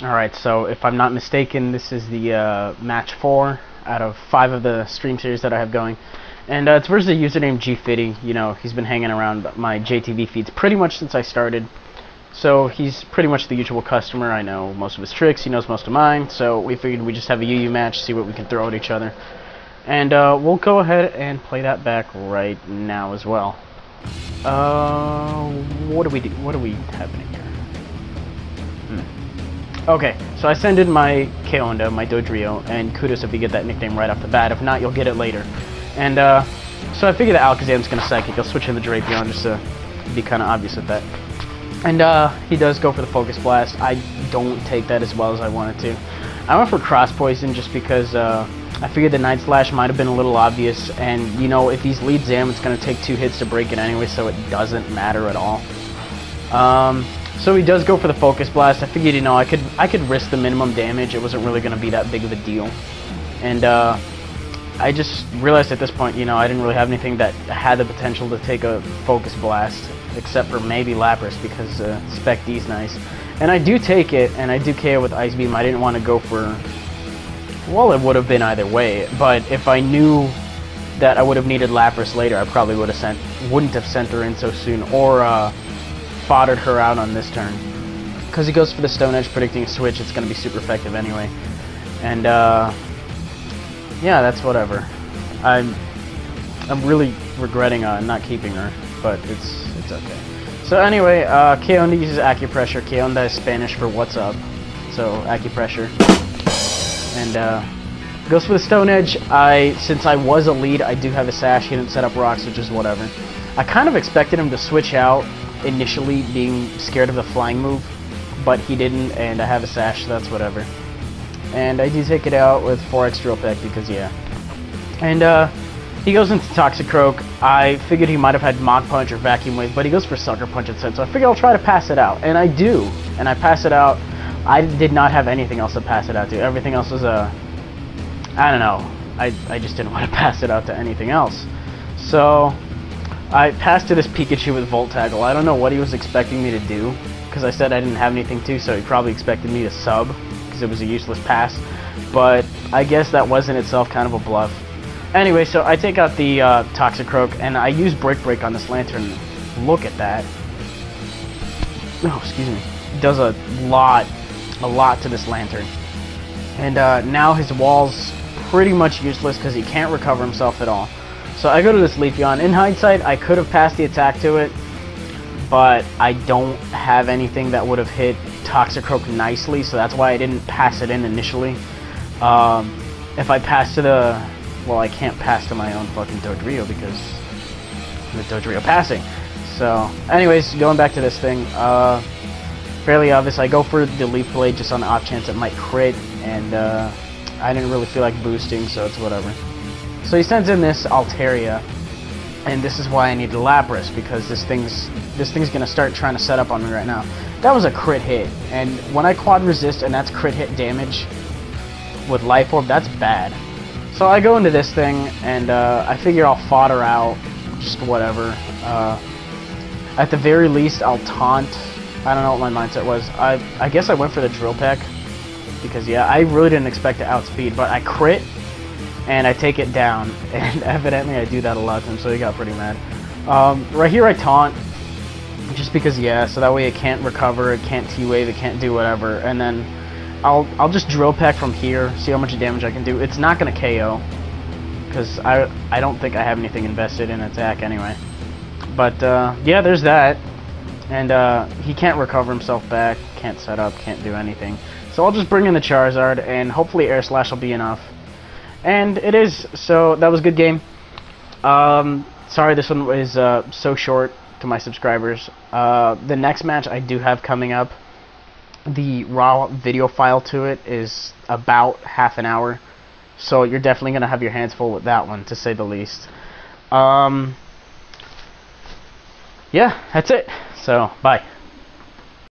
Alright, so if I'm not mistaken, this is the match 4 out of 5 of the stream series that I have going. And it's versus a user named Gfitty. You know, he's been hanging around my JTV feeds pretty much since I started. So he's pretty much the usual customer. I know most of his tricks, he knows most of mine. So we figured we'd just have a UU match, see what we can throw at each other. And we'll go ahead and play that back right now as well. What do we happening here? Okay, so I send in my Keonda, my Dodrio, and kudos if you get that nickname right off the bat. If not, you'll get it later. And so I figure that Alakazam's gonna Psychic. I'll switch in the Drapion just to be kind of obvious with that. And he does go for the Focus Blast. I don't take that as well as I wanted to. I went for Cross Poison just because I figured the Night Slash might have been a little obvious, and you know, if he's lead Zam, it's gonna take 2 hits to break it anyway, so it doesn't matter at all. So he does go for the Focus Blast. I figured, you know, I could risk the minimum damage. It wasn't really going to be that big of a deal. And I just realized at this point, you know, I didn't really have anything that had the potential to take a Focus Blast, except for maybe Lapras, because Spec D's nice. And I do take it, and I do KO with Ice Beam. I didn't want to go for... Well, it would have been either way, but if I knew that I would have needed Lapras later, I probably wouldn't have sent her in so soon, or foddered her out on this turn. Because he goes for the Stone Edge, predicting a switch, it's going to be super effective anyway. And yeah, that's whatever. I'm really regretting not keeping her, but it's okay. So anyway, Keonda uses Acupressure. Keonda is Spanish for what's up, so Acupressure. And goes for the Stone Edge. Since I was a lead, I do have a Sash. He didn't set up rocks, which is whatever. I kind of expected him to switch out initially, being scared of the flying move, but he didn't, and I have a Sash, so that's whatever. And I do take it out with 4x Drill Peck because yeah. And he goes into Toxicroak. I figured he might have had Mach Punch or Vacuum Wave, but he goes for Sucker Punch instead, so I figured I'll try to pass it out, and I do, and I pass it out. I did not have anything else to pass it out to. Everything else was I don't know, I just didn't want to pass it out to anything else. So I passed to this Pikachu with Volt Tackle. I don't know what he was expecting me to do, because I said I didn't have anything to, so he probably expected me to sub, because it was a useless pass. But I guess that was in itself kind of a bluff. Anyway, so I take out the Toxicroak, and I use Break on this Lantern. Look at that. Oh, excuse me. It does a lot to this Lantern. And now his wall's pretty much useless, because he can't recover himself at all. So I go to this Leafeon. In hindsight, I could have passed the attack to it, but I don't have anything that would have hit Toxicroak nicely, so that's why I didn't pass it in initially. If I pass to the... Well, I can't pass to my own fucking Dodrio because the Dodrio passing. So, anyways, going back to this thing, fairly obvious. I go for the Leaf Blade just on the off chance it might crit, and I didn't really feel like boosting, so it's whatever. So he sends in this Altaria, and this is why I need Lapras, because this thing's gonna start trying to set up on me right now. That was a crit hit, and when I quad resist and that's crit hit damage with Life Orb, that's bad. So I go into this thing, and I figure I'll fodder out, just whatever. At the very least, I'll taunt. I don't know what my mindset was. I guess I went for the Drill Peck, because yeah, I really didn't expect to outspeed, but I crit, and I take it down, and evidently I do that a lot to him, so he got pretty mad. Right here I taunt, just because, yeah, so that way it can't recover, it can't T-Wave, it can't do whatever, and then I'll just Drill Peck from here, see how much damage I can do. It's not going to KO, because I don't think I have anything invested in attack anyway. But, yeah, there's that, and he can't recover himself back, can't set up, can't do anything. So I'll just bring in the Charizard, and hopefully Air Slash will be enough. And it is, so that was a good game. Sorry this one was so short to my subscribers. The next match I do have coming up, the raw video file to it is about half an hour. So you're definitely going to have your hands full with that one, to say the least. Yeah, that's it. So, bye.